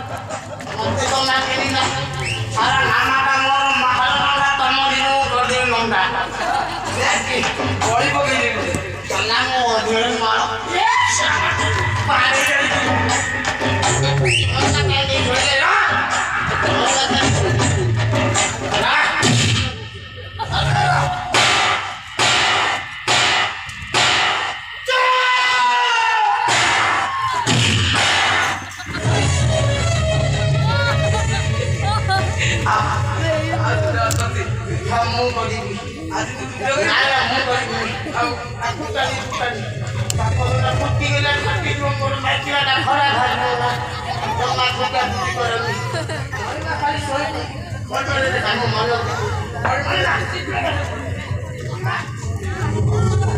मते तो ना केनी ना सारा नामाटा मोर महाल नंदा तम दिनु गदे नंदा देखि कोळी पके दे चला मो अधेर मार पारे गई अच्छा के दे छोड़े ना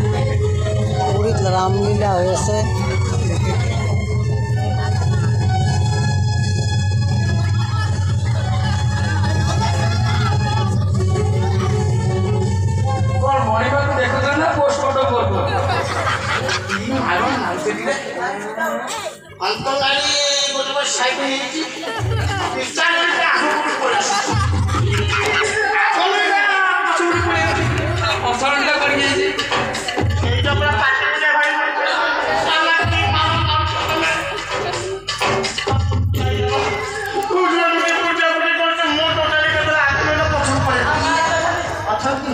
पूरी रामलीला वैसे अंतगाड़ी गोटे साइड हेची पिस्तान के आगु पड़ा चूड़ी पड़े असरंडा कर गई एटा पूरा पाटे में भाई साला की मारो पूजा करते मो टोटली के आदमी में पछुर पड़े अच्छा की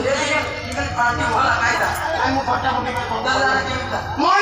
पार्टी वाला कायदा आई मो फटा फटी कर दो मोर